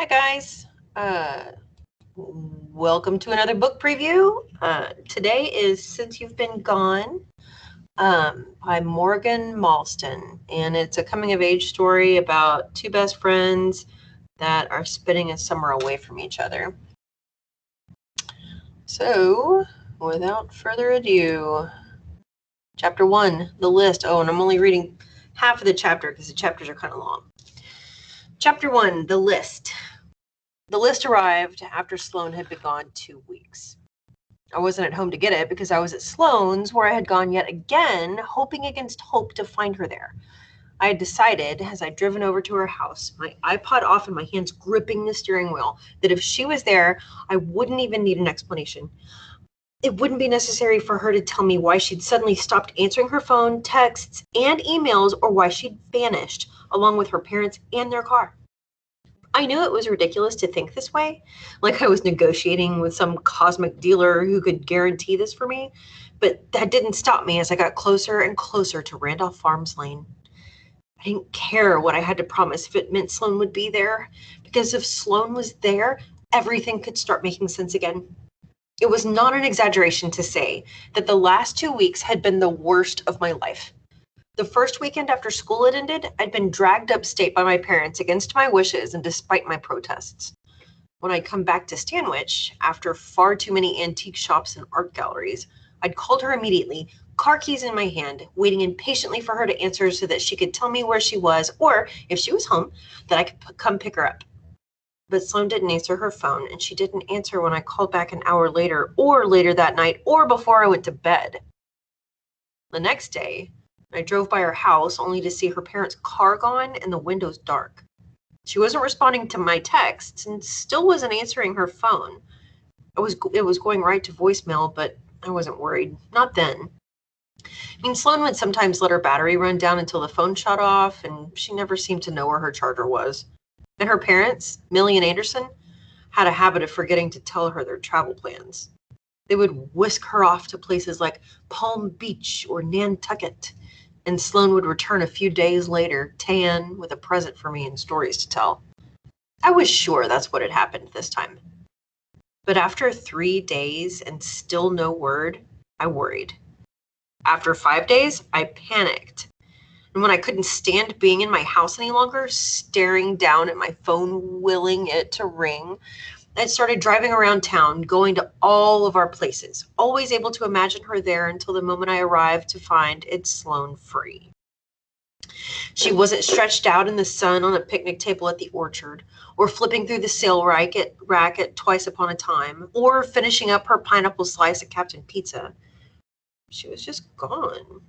Hi guys, welcome to another book preview. Today is Since You've Been Gone by Morgan Malston, and it's a coming of age story about two best friends that are spending a summer away from each other. So, without further ado, Chapter 1, The List. Oh, and I'm only reading half of the chapter because the chapters are kind of long. Chapter 1, The List. The list arrived after Sloan had been gone 2 weeks. I wasn't at home to get it because I was at Sloan's, where I had gone yet again, hoping against hope to find her there. I had decided, as I'd driven over to her house, my iPod off and my hands gripping the steering wheel, that if she was there, I wouldn't even need an explanation. It wouldn't be necessary for her to tell me why she'd suddenly stopped answering her phone, texts, and emails, or why she'd vanished, along with her parents and their car. I knew it was ridiculous to think this way, like I was negotiating with some cosmic dealer who could guarantee this for me, but that didn't stop me as I got closer and closer to Randolph Farms Lane. I didn't care what I had to promise if it meant Sloan would be there, because if Sloan was there, everything could start making sense again. It was not an exaggeration to say that the last 2 weeks had been the worst of my life. The first weekend after school had ended, I'd been dragged upstate by my parents against my wishes and despite my protests. When I'd come back to Stanwich, after far too many antique shops and art galleries, I'd called her immediately, car keys in my hand, waiting impatiently for her to answer so that she could tell me where she was, or, if she was home, that I could come pick her up. But Sloan didn't answer her phone, and she didn't answer when I called back an hour later, or later that night, or before I went to bed. The next day, I drove by her house only to see her parents' car gone and the windows dark. She wasn't responding to my texts and still wasn't answering her phone. It was going right to voicemail, but I wasn't worried. Not then. Sloan would sometimes let her battery run down until the phone shut off, and she never seemed to know where her charger was. And her parents, Millie and Anderson, had a habit of forgetting to tell her their travel plans. They would whisk her off to places like Palm Beach or Nantucket, and Sloan would return a few days later, tan, with a present for me and stories to tell. I was sure that's what had happened this time. But after 3 days and still no word, I worried. After 5 days, I panicked. And when I couldn't stand being in my house any longer, staring down at my phone, willing it to ring, I started driving around town, going to all of our places, always able to imagine her there until the moment I arrived to find it's Sloan free. She wasn't stretched out in the sun on a picnic table at the orchard, or flipping through the sale rack at Twice Upon a Time, or finishing up her pineapple slice at Captain Pizza. She was just gone.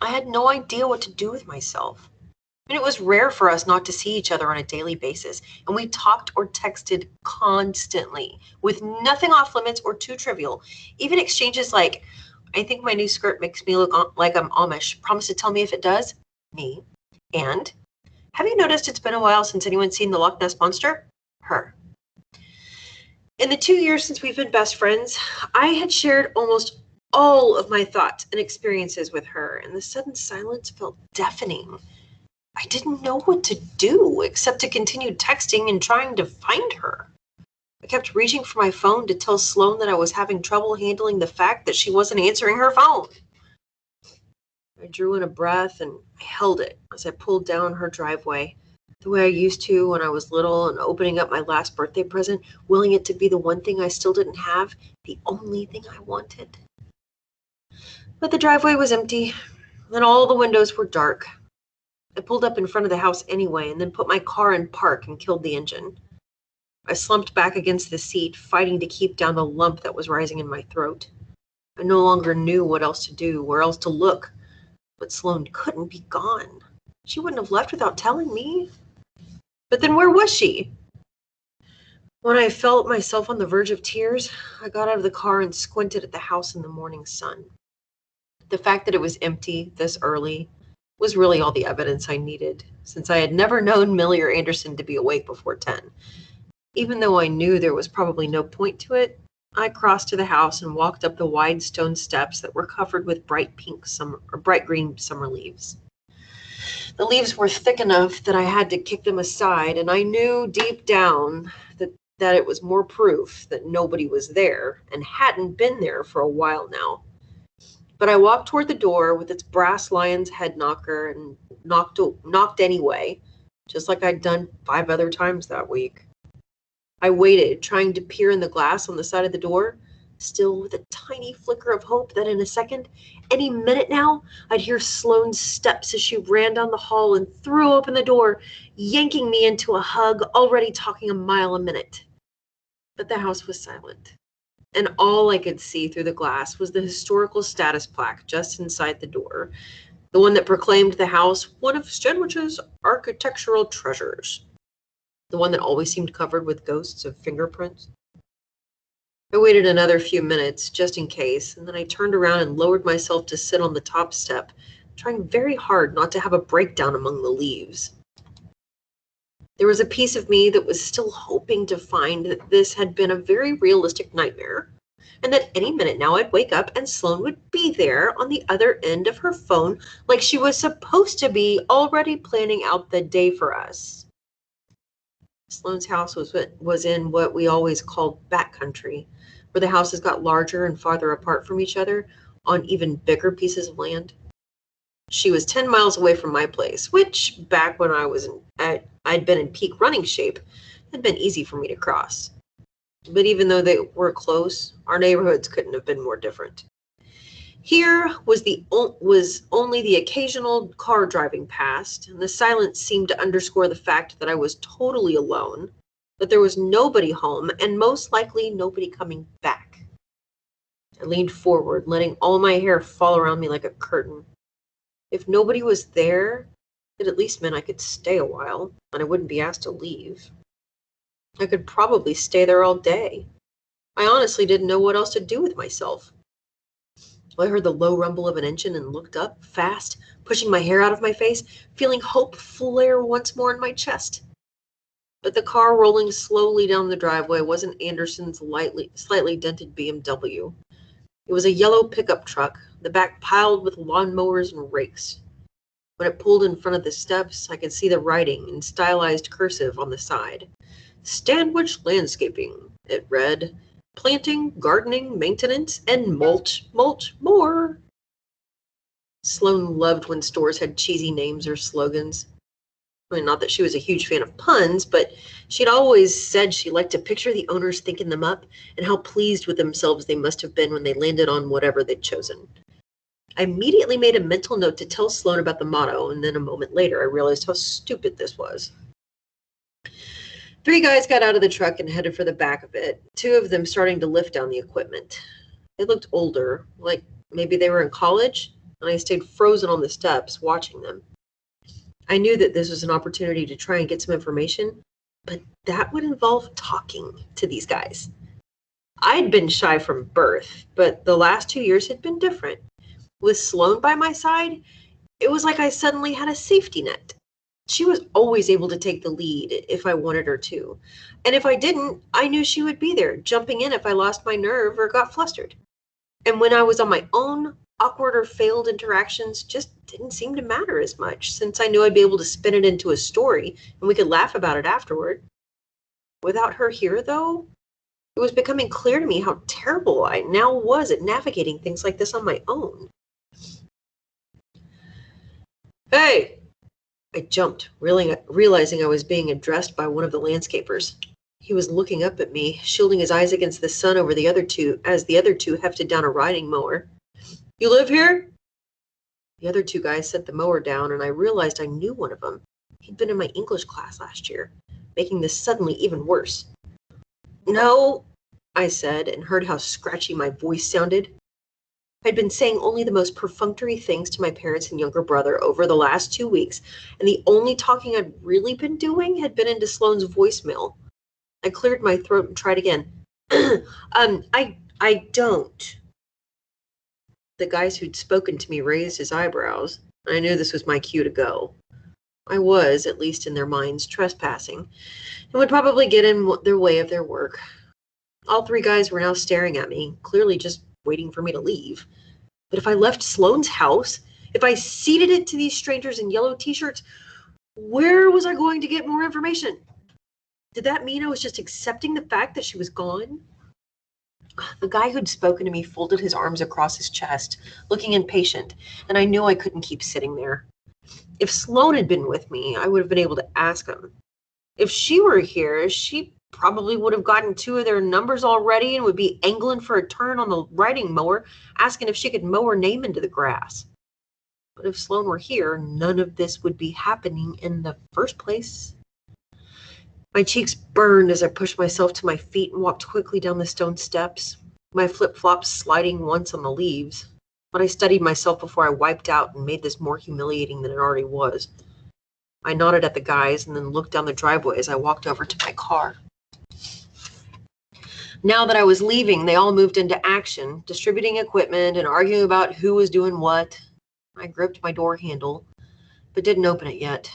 I had no idea what to do with myself. It was rare for us not to see each other on a daily basis, and we talked or texted constantly, with nothing off limits or too trivial. Even exchanges like, "I think my new skirt makes me look like I'm Amish. Promise to tell me if it does?" Me. And, "Have you noticed it's been a while since anyone's seen the Loch Ness Monster?" Her. In the 2 years since we've been best friends, I had shared almost all of my thoughts and experiences with her, and the sudden silence felt deafening. I didn't know what to do except to continue texting and trying to find her. I kept reaching for my phone to tell Sloan that I was having trouble handling the fact that she wasn't answering her phone. I drew in a breath and I held it as I pulled down her driveway, the way I used to when I was little, and opening up my last birthday present, willing it to be the one thing I still didn't have, the only thing I wanted. But the driveway was empty, and all the windows were dark. I pulled up in front of the house anyway, and then put my car in park and killed the engine. I slumped back against the seat, fighting to keep down the lump that was rising in my throat. I no longer knew what else to do, where else to look. But Sloan couldn't be gone. She wouldn't have left without telling me. But then where was she? When I felt myself on the verge of tears, I got out of the car and squinted at the house in the morning sun. The fact that it was empty this early was really all the evidence I needed, since I had never known Millie or Anderson to be awake before 10. Even though I knew there was probably no point to it, I crossed to the house and walked up the wide stone steps that were covered with bright green summer leaves. The leaves were thick enough that I had to kick them aside, and I knew deep down that it was more proof that nobody was there and hadn't been there for a while now. But I walked toward the door with its brass lion's head knocker and knocked anyway, just like I'd done 5 other times that week. I waited, trying to peer in the glass on the side of the door, still with a tiny flicker of hope that in a second, any minute now, I'd hear Sloane's steps as she ran down the hall and threw open the door, yanking me into a hug, already talking a mile a minute. But the house was silent, and all I could see through the glass was the historical status plaque just inside the door, the one that proclaimed the house one of Stanwich's architectural treasures, the one that always seemed covered with ghosts of fingerprints. I waited another few minutes, just in case, and then I turned around and lowered myself to sit on the top step, trying very hard not to have a breakdown among the leaves. There was a piece of me that was still hoping to find that this had been a very realistic nightmare, and that any minute now I'd wake up and Sloane would be there on the other end of her phone like she was supposed to be, already planning out the day for us. Sloane's house was in what we always called backcountry, where the houses got larger and farther apart from each other on even bigger pieces of land. She was 10 miles away from my place, which, back when I'd been in peak running shape, had been easy for me to cross. But even though they were close, our neighborhoods couldn't have been more different. Here was only the occasional car driving past, and the silence seemed to underscore the fact that I was totally alone, that there was nobody home, and most likely nobody coming back. I leaned forward, letting all my hair fall around me like a curtain. If nobody was there, it at least meant I could stay a while, and I wouldn't be asked to leave. I could probably stay there all day. I honestly didn't know what else to do with myself. I heard the low rumble of an engine and looked up, fast, pushing my hair out of my face, feeling hope flare once more in my chest. But the car rolling slowly down the driveway wasn't Anderson's slightly dented BMW. It was a yellow pickup truck, the back piled with lawnmowers and rakes. When it pulled in front of the steps, I could see the writing in stylized cursive on the side. Stanwich Landscaping, it read. Planting, gardening, maintenance, and mulch more. Sloane loved when stores had cheesy names or slogans. I mean, not that she was a huge fan of puns, but she'd always said she liked to picture the owners thinking them up and how pleased with themselves they must have been when they landed on whatever they'd chosen. I immediately made a mental note to tell Sloane about the motto, and then a moment later I realized how stupid this was. 3 guys got out of the truck and headed for the back of it, 2 of them starting to lift down the equipment. They looked older, like maybe they were in college, and I stayed frozen on the steps watching them. I knew that this was an opportunity to try and get some information, but that would involve talking to these guys. I'd been shy from birth, but the last 2 years had been different. With Sloane by my side, it was like I suddenly had a safety net. She was always able to take the lead if I wanted her to. And if I didn't, I knew she would be there, jumping in if I lost my nerve or got flustered. And when I was on my own, awkward or failed interactions just didn't seem to matter as much, since I knew I'd be able to spin it into a story and we could laugh about it afterward. Without her here, though, it was becoming clear to me how terrible I now was at navigating things like this on my own. Hey! I jumped, realizing I was being addressed by one of the landscapers. He was looking up at me, shielding his eyes against the sun over the other two, as the other 2 hefted down a riding mower. You live here? The other 2 guys set the mower down, and I realized I knew one of them. He'd been in my English class last year, making this suddenly even worse. No, I said, and heard how scratchy my voice sounded. I'd been saying only the most perfunctory things to my parents and younger brother over the last 2 weeks, and the only talking I'd really been doing had been into Sloane's voicemail. I cleared my throat and tried again. I don't. The guys who'd spoken to me raised his eyebrows. I knew this was my cue to go. I was, at least in their minds, trespassing, and would probably get in their way of their work. All 3 guys were now staring at me, clearly just waiting for me to leave. But if I left Sloane's house, If I ceded it to these strangers in yellow t-shirts, where was I going to get more information? Did that mean I was just accepting the fact that she was gone? The guy who'd spoken to me folded his arms across his chest, looking impatient, and I knew I couldn't keep sitting there. If Sloan had been with me, I would have been able to ask him. If she were here, she probably would have gotten 2 of their numbers already and would be angling for a turn on the riding mower, asking if she could mow her name into the grass. But if Sloan were here, none of this would be happening in the first place. My cheeks burned as I pushed myself to my feet and walked quickly down the stone steps, my flip-flops sliding once on the leaves. But I steadied myself before I wiped out and made this more humiliating than it already was. I nodded at the guys and then looked down the driveway as I walked over to my car. Now that I was leaving, they all moved into action, distributing equipment and arguing about who was doing what. I gripped my door handle, but didn't open it yet.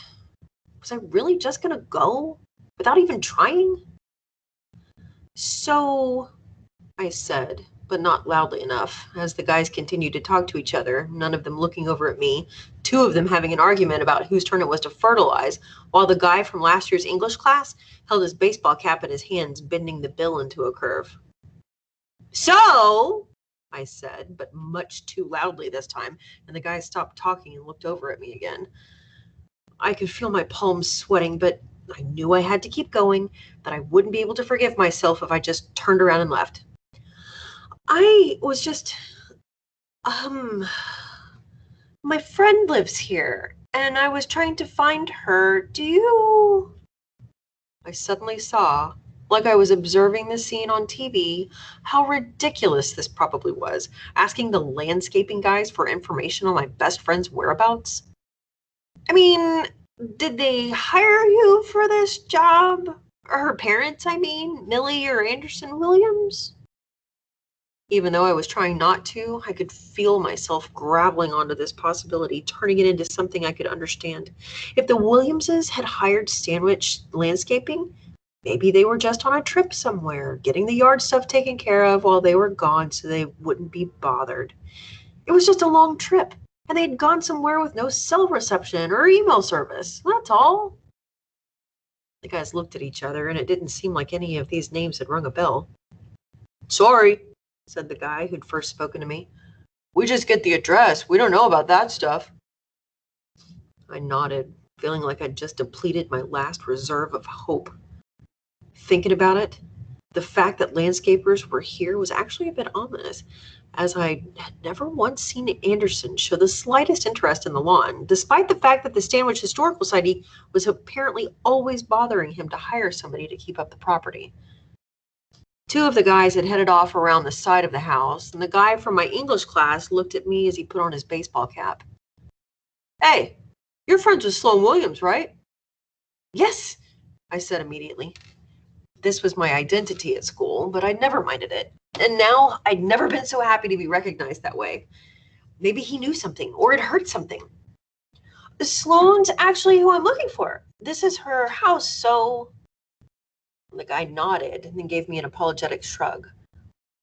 Was I really just going to go without even trying? So, I said, but not loudly enough, as the guys continued to talk to each other, none of them looking over at me, 2 of them having an argument about whose turn it was to fertilize, while the guy from last year's English class held his baseball cap in his hands, bending the bill into a curve. So, I said, but much too loudly this time, and the guys stopped talking and looked over at me again. I could feel my palms sweating, but I knew I had to keep going, that I wouldn't be able to forgive myself if I just turned around and left. I was just, my friend lives here, and I was trying to find her. I suddenly saw, like I was observing the scene on TV, how ridiculous this probably was, asking the landscaping guys for information on my best friend's whereabouts. I mean, did they hire you for this job? Or her parents, Millie or Anderson Williams? Even though I was trying not to, I could feel myself grappling onto this possibility, turning it into something I could understand. If the Williamses had hired Sandwich Landscaping, maybe they were just on a trip somewhere, getting the yard stuff taken care of while they were gone so they wouldn't be bothered. It was just a long trip, and they'd gone somewhere with no cell reception or email service. That's all. The guys looked at each other, and it didn't seem like any of these names had rung a bell. Sorry, said the guy who'd first spoken to me. We just get the address. We don't know about that stuff. I nodded, feeling like I'd just depleted my last reserve of hope. Thinking about it, the fact that landscapers were here was actually a bit ominous, as I had never once seen Anderson show the slightest interest in the lawn, despite the fact that the Stanwich Historical Society was apparently always bothering him to hire somebody to keep up the property. 2 of the guys had headed off around the side of the house, and the guy from my English class looked at me as he put on his baseball cap. Hey, you're friends with Sloan Williams, right? Yes, I said immediately. This was my identity at school, but I'd never minded it. And now I'd never been so happy to be recognized that way. Maybe he knew something, or had heard something. Sloan's actually who I'm looking for. This is her house, so... The guy nodded and then gave me an apologetic shrug.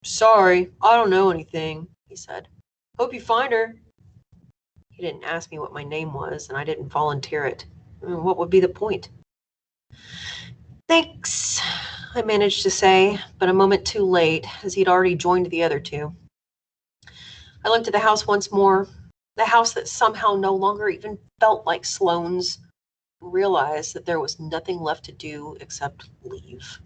Sorry, I don't know anything, he said. Hope you find her. He didn't ask me what my name was, and I didn't volunteer it. What would be the point? Thanks, I managed to say, but a moment too late, as he'd already joined the other 2. I looked at the house once more, the house that somehow no longer even felt like Sloan's, and realized that there was nothing left to do except leave.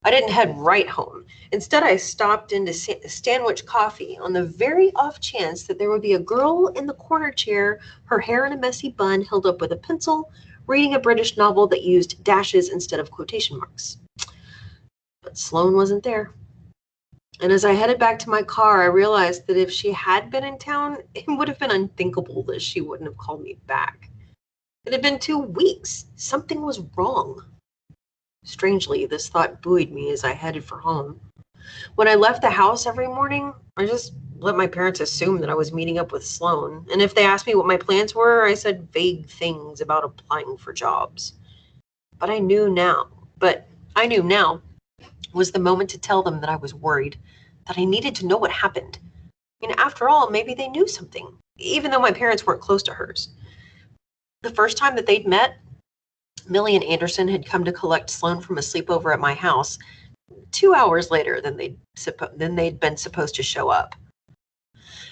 I didn't head right home. Instead, I stopped into Stanwich Coffee on the very off chance that there would be a girl in the corner chair, her hair in a messy bun held up with a pencil, reading a British novel that used dashes instead of quotation marks. But Sloan wasn't there. And as I headed back to my car, I realized that if she had been in town, it would have been unthinkable that she wouldn't have called me back. It had been 2 weeks. Something was wrong. Strangely, this thought buoyed me as I headed for home. When I left the house every morning, I just let my parents assume that I was meeting up with Sloan. And if they asked me what my plans were, I said vague things about applying for jobs. But I knew now was the moment to tell them that I was worried, that I needed to know what happened. After all, maybe they knew something, even though my parents weren't close to hers. The first time that they'd met, Millie and Anderson had come to collect Sloan from a sleepover at my house 2 hours later than they'd been supposed to show up.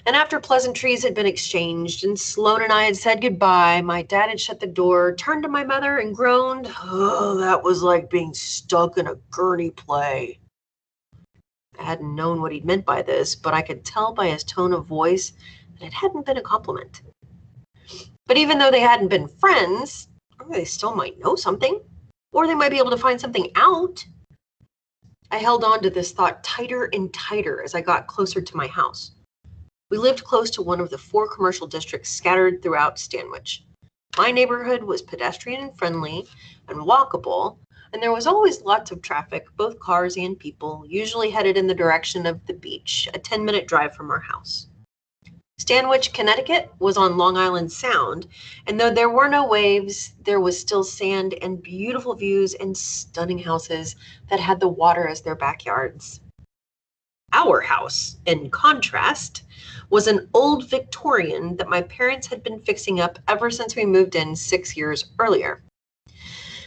And after pleasantries had been exchanged and Sloan and I had said goodbye, my dad had shut the door, turned to my mother and groaned, "Oh, that was like being stuck in a gurney play." I hadn't known what he'd meant by this, but I could tell by his tone of voice that it hadn't been a compliment. But even though they hadn't been friends, they still might know something, or they might be able to find something out. I held on to this thought tighter and tighter as I got closer to my house. We lived close to one of the 4 commercial districts scattered throughout Stanwich. My neighborhood was pedestrian and friendly and walkable, and there was always lots of traffic, both cars and people, usually headed in the direction of the beach, a 10-minute drive from our house. Stanwich, Connecticut was on Long Island Sound, and though there were no waves, there was still sand and beautiful views and stunning houses that had the water as their backyards. Our house, in contrast, was an old Victorian that my parents had been fixing up ever since we moved in 6 years earlier.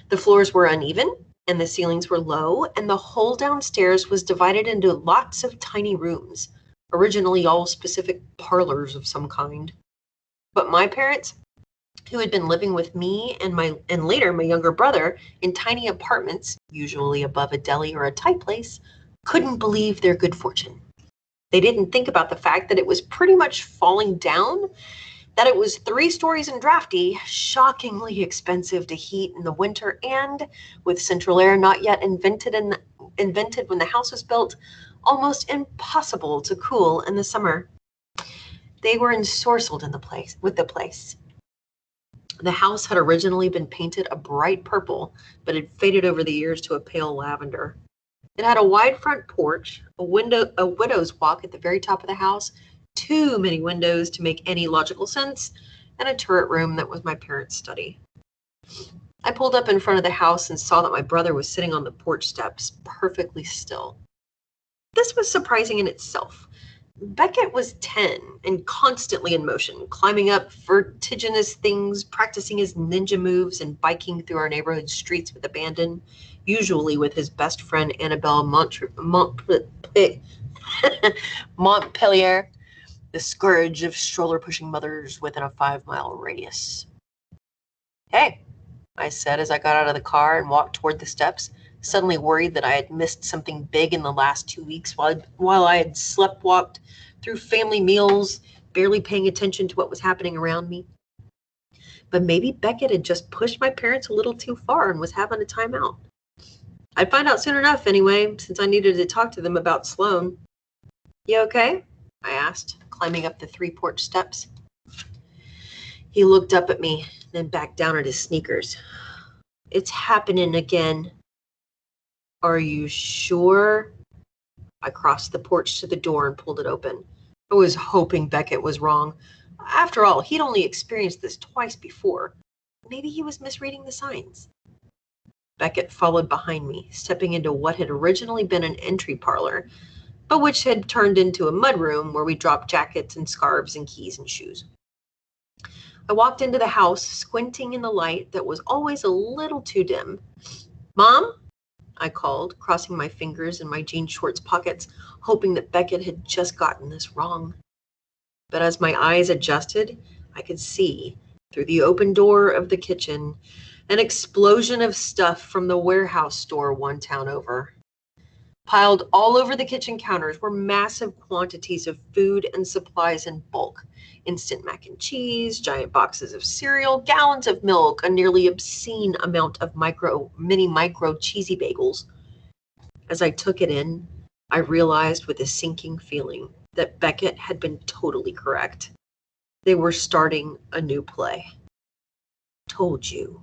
The floors were uneven and the ceilings were low, and the whole downstairs was divided into lots of tiny rooms, originally all specific parlors of some kind. But my parents, who had been living with me and later my younger brother in tiny apartments, usually above a deli or a Thai place, couldn't believe their good fortune. They didn't think about the fact that it was pretty much falling down, that it was 3 stories and drafty, shockingly expensive to heat in the winter, and with central air not yet invented when the house was built, almost impossible to cool in the summer. They were ensorcelled with the place. The house had originally been painted a bright purple, but had faded over the years to a pale lavender. It had a wide front porch, a widow's walk at the very top of the house, too many windows to make any logical sense, and a turret room that was my parents' study. I pulled up in front of the house and saw that my brother was sitting on the porch steps, perfectly still. This was surprising in itself. Beckett was 10 and constantly in motion, climbing up vertiginous things, practicing his ninja moves, and biking through our neighborhood streets with abandon, usually with his best friend Annabelle Montpelier, the scourge of stroller-pushing mothers within a 5-mile radius. "Hey," I said as I got out of the car and walked toward the steps, suddenly worried that I had missed something big in the last 2 weeks while I had sleptwalked through family meals, barely paying attention to what was happening around me. But maybe Beckett had just pushed my parents a little too far and was having a timeout. I'd find out soon enough anyway, since I needed to talk to them about Sloan. "You okay?" I asked, climbing up the 3 porch steps. He looked up at me, then back down at his sneakers. "It's happening again." "Are you sure?" I crossed the porch to the door and pulled it open. I was hoping Beckett was wrong. After all, he'd only experienced this twice before. Maybe he was misreading the signs. Beckett followed behind me, stepping into what had originally been an entry parlor, but which had turned into a mudroom where we dropped jackets and scarves and keys and shoes. I walked into the house, squinting in the light that was always a little too dim. "Mom?" I called, crossing my fingers in my jean shorts pockets, hoping that Beckett had just gotten this wrong. But as my eyes adjusted, I could see, through the open door of the kitchen, an explosion of stuff from the warehouse store 1 town over. Piled all over the kitchen counters were massive quantities of food and supplies in bulk. Instant mac and cheese, giant boxes of cereal, gallons of milk, a nearly obscene amount of mini-micro cheesy bagels. As I took it in, I realized with a sinking feeling that Beckett had been totally correct. They were starting a new play. "Told you,"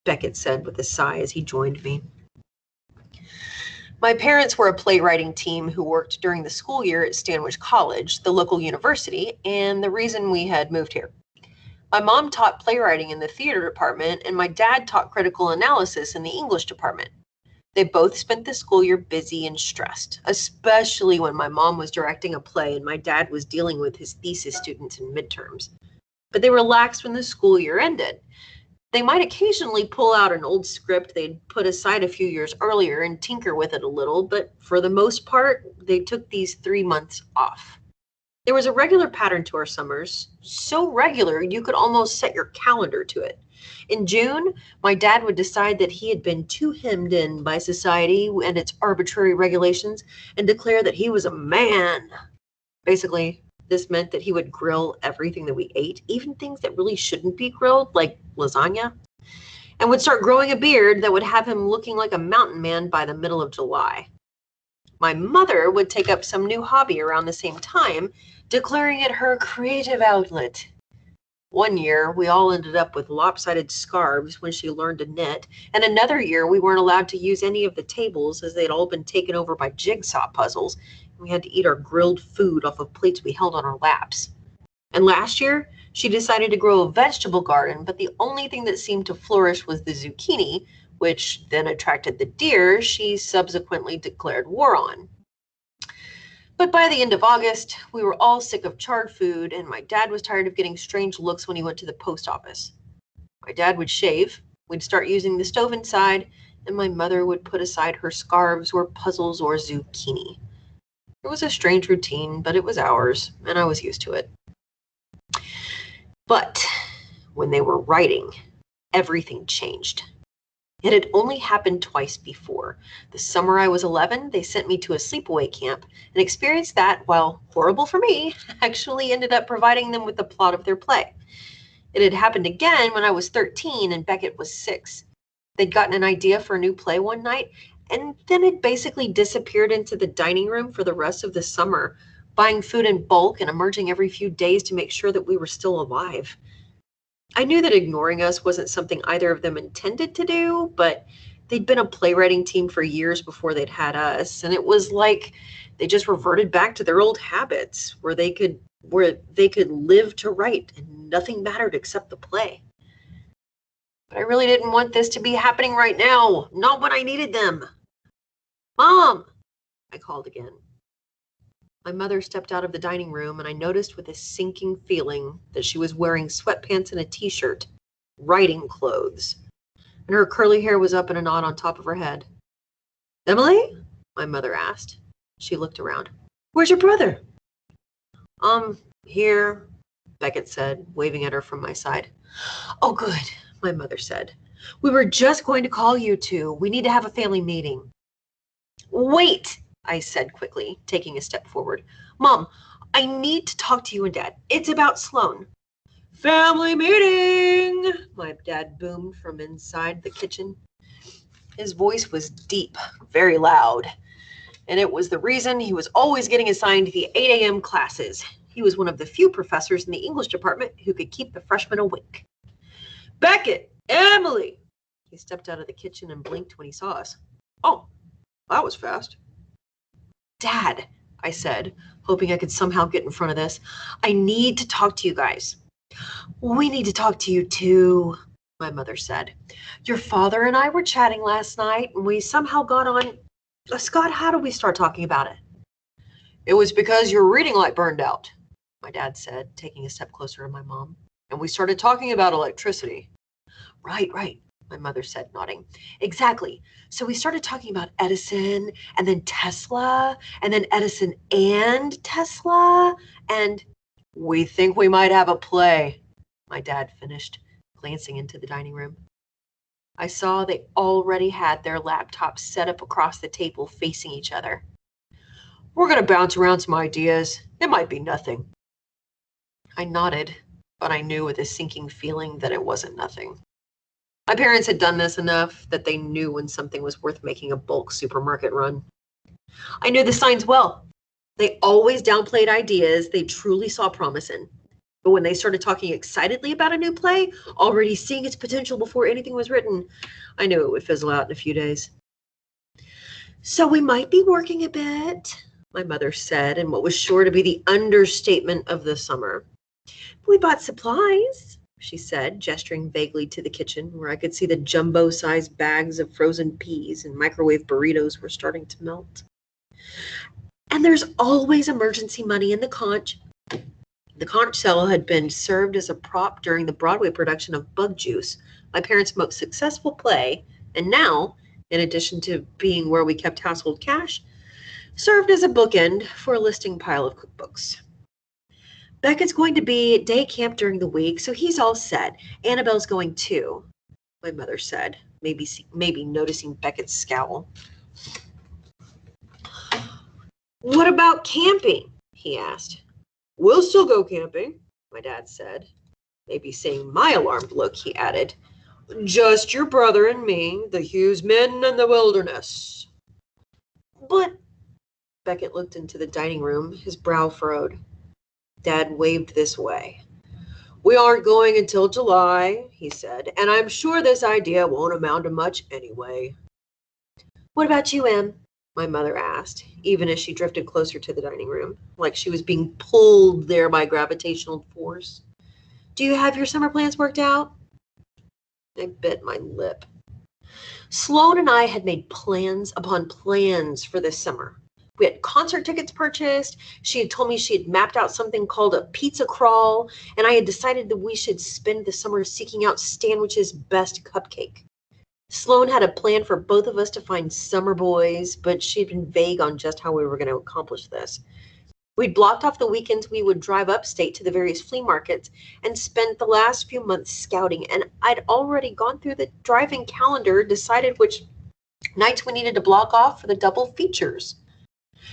Beckett said with a sigh as he joined me. My parents were a playwriting team who worked during the school year at Stanwich College, the local university, and the reason we had moved here. My mom taught playwriting in the theater department, and my dad taught critical analysis in the English department. They both spent the school year busy and stressed, especially when my mom was directing a play and my dad was dealing with his thesis students in midterms. But they relaxed when the school year ended. They might occasionally pull out an old script they'd put aside a few years earlier and tinker with it a little, but for the most part, they took these 3 months off. There was a regular pattern to our summers, so regular you could almost set your calendar to it. In June, my dad would decide that he had been too hemmed in by society and its arbitrary regulations and declare that he was a man. Basically, this meant that he would grill everything that we ate, even things that really shouldn't be grilled, like lasagna, and would start growing a beard that would have him looking like a mountain man by the middle of July. My mother would take up some new hobby around the same time, declaring it her creative outlet. One year, we all ended up with lopsided scarves when she learned to knit, and another year, we weren't allowed to use any of the tables as they'd all been taken over by jigsaw puzzles. We had to eat our grilled food off of plates we held on our laps. And last year, she decided to grow a vegetable garden, but the only thing that seemed to flourish was the zucchini, which then attracted the deer she subsequently declared war on. But by the end of August, we were all sick of charred food, and my dad was tired of getting strange looks when he went to the post office. My dad would shave, we'd start using the stove inside, and my mother would put aside her scarves or puzzles or zucchini. It was a strange routine, but it was ours, and I was used to it. But when they were writing, everything changed. It had only happened twice before. The summer I was 11, they sent me to a sleepaway camp, an experience that, while horrible for me, actually ended up providing them with the plot of their play. It had happened again when I was 13 and Beckett was 6. They'd gotten an idea for a new play one night, and then it basically disappeared into the dining room for the rest of the summer, buying food in bulk and emerging every few days to make sure that we were still alive. I knew that ignoring us wasn't something either of them intended to do, but they'd been a playwriting team for years before they'd had us, and it was like they just reverted back to their old habits where they could live to write and nothing mattered except the play. But I really didn't want this to be happening right now, not when I needed them. Mom, I called again. My mother stepped out of the dining room, and I noticed with a sinking feeling that she was wearing sweatpants and a t-shirt, writing clothes, and her curly hair was up in a knot on top of her head. Emily? My mother asked. She looked around. Where's your brother? Here, Beckett said, waving at her from my side. Oh, good, my mother said. We were just going to call you two. We need to have a family meeting. Wait, I said quickly, taking a step forward. Mom, I need to talk to you and Dad. It's about Sloan. Family meeting, my dad boomed from inside the kitchen. His voice was deep, very loud, and it was the reason he was always getting assigned the 8 a.m. classes. He was one of the few professors in the English department who could keep the freshmen awake. Beckett, Emily! He stepped out of the kitchen and blinked when he saw us. Oh, that was fast. Dad, I said, hoping I could somehow get in front of this, I need to talk to you guys. We need to talk to you too, my mother said. Your father and I were chatting last night, and we somehow got on. Scott, how did we start talking about it? It was because your reading light burned out, my dad said, taking a step closer to my mom. And we started talking about electricity. Right, my mother said, nodding. Exactly. So we started talking about Edison, and then Tesla, and then Edison and Tesla, and we think we might have a play, my dad finished, glancing into the dining room. I saw they already had their laptops set up across the table facing each other. We're going to bounce around some ideas. It might be nothing. I nodded, but I knew with a sinking feeling that it wasn't nothing. My parents had done this enough that they knew when something was worth making a bulk supermarket run. I knew the signs well. They always downplayed ideas they truly saw promise in. But when they started talking excitedly about a new play, already seeing its potential before anything was written, I knew it would fizzle out in a few days. So we might be working a bit, my mother said, in what was sure to be the understatement of the summer. We bought supplies. she said, gesturing vaguely to the kitchen where I could see the jumbo-sized bags of frozen peas and microwave burritos were starting to melt. And there's always emergency money in the conch. The conch shell had been served as a prop during the Broadway production of Bug Juice, my parents' most successful play, and now, in addition to being where we kept household cash, served as a bookend for a listing pile of cookbooks. Beckett's going to be at day camp during the week, so he's all set. Annabelle's going too, my mother said, maybe noticing Beckett's scowl. What about camping? He asked. We'll still go camping, my dad said. Maybe seeing my alarmed look, he added, just your brother and me, the Hughes men and the wilderness. But Beckett looked into the dining room, his brow furrowed. Dad waved this way. We aren't going until July, he said, and I'm sure this idea won't amount to much anyway. What about you, Em? My mother asked, even as she drifted closer to the dining room, like she was being pulled there by gravitational force. Do you have your summer plans worked out? I bit my lip. Sloan and I had made plans upon plans for this summer. We had concert tickets purchased. She had told me she had mapped out something called a pizza crawl, and I had decided that we should spend the summer seeking out Stanwich's best cupcake. Sloan had a plan for both of us to find summer boys, but she'd been vague on just how we were going to accomplish this. We'd blocked off the weekends we would drive upstate to the various flea markets and spent the last few months scouting, and I'd already gone through the driving calendar, decided which nights we needed to block off for the double features.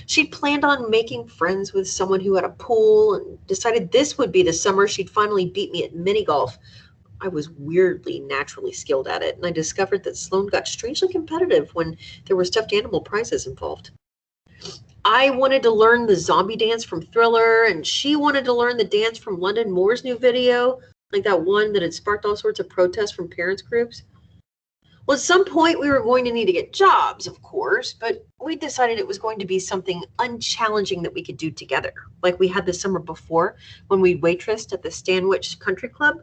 She'd planned on making friends with someone who had a pool and decided this would be the summer she'd finally beat me at mini golf. I was weirdly naturally skilled at it, and I discovered that Sloan got strangely competitive when there were stuffed animal prizes involved. I wanted to learn the zombie dance from Thriller, and she wanted to learn the dance from London Moore's new video, like that one that had sparked all sorts of protests from parents' groups. Well, at some point we were going to need to get jobs, of course, but we decided it was going to be something unchallenging that we could do together, like we had the summer before when we waitressed at the Stanwich Country Club.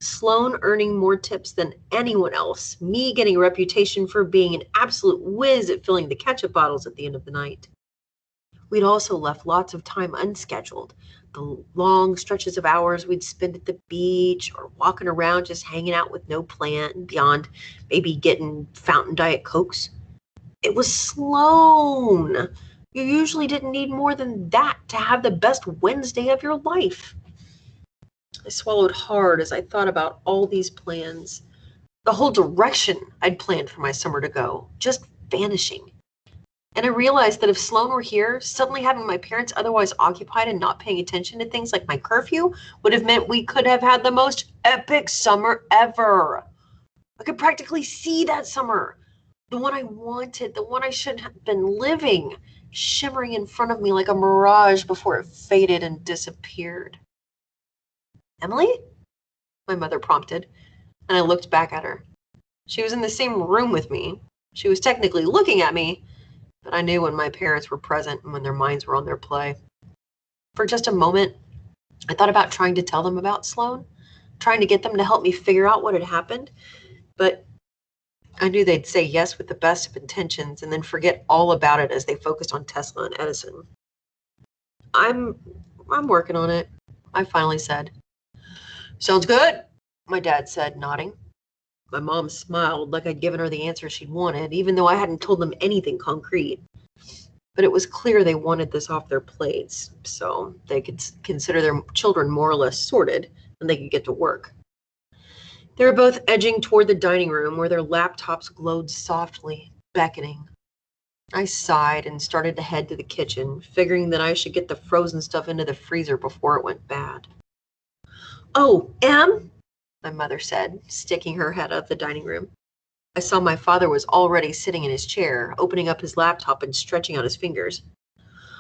Sloan earning more tips than anyone else, me getting a reputation for being an absolute whiz at filling the ketchup bottles at the end of the night. We'd also left lots of time unscheduled, the long stretches of hours we'd spend at the beach or walking around just hanging out with no plan beyond maybe getting fountain Diet Cokes. It was Sloan. You usually didn't need more than that to have the best Wednesday of your life. I swallowed hard as I thought about all these plans, the whole direction I'd planned for my summer to go, just vanishing. And I realized that if Sloan were here, suddenly having my parents otherwise occupied and not paying attention to things like my curfew would have meant we could have had the most epic summer ever. I could practically see that summer, the one I wanted, the one I should have been living, shimmering in front of me like a mirage before it faded and disappeared. Emily? My mother prompted, and I looked back at her. She was in the same room with me. She was technically looking at me, but I knew when my parents were present and when their minds were on their play. For just a moment, I thought about trying to tell them about Sloan, trying to get them to help me figure out what had happened, but I knew they'd say yes with the best of intentions and then forget all about it as they focused on Tesla and Edison. I'm working on it, I finally said. Sounds good, my dad said, nodding. My mom smiled like I'd given her the answer she'd wanted, even though I hadn't told them anything concrete. But it was clear they wanted this off their plates, so they could consider their children more or less sorted, and they could get to work. They were both edging toward the dining room where their laptops glowed softly, beckoning. I sighed and started to head to the kitchen, figuring that I should get the frozen stuff into the freezer before it went bad. Oh, Em, my mother said, sticking her head out of the dining room. I saw my father was already sitting in his chair, opening up his laptop and stretching out his fingers.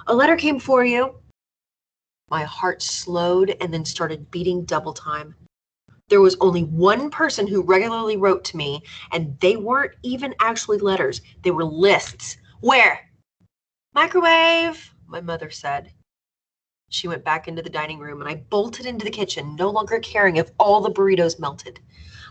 A letter came for you. My heart slowed and then started beating double time. There was only one person who regularly wrote to me, and they weren't even actually letters. They were lists. Where? Microwave, my mother said. She went back into the dining room, and I bolted into the kitchen, no longer caring if all the burritos melted.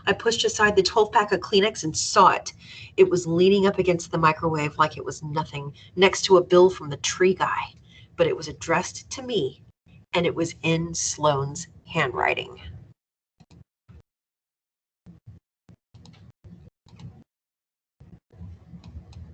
I pushed aside the 12-pack of Kleenex and saw it. It was leaning up against the microwave like it was nothing, next to a bill from the tree guy. But it was addressed to me, and it was in Sloane's handwriting.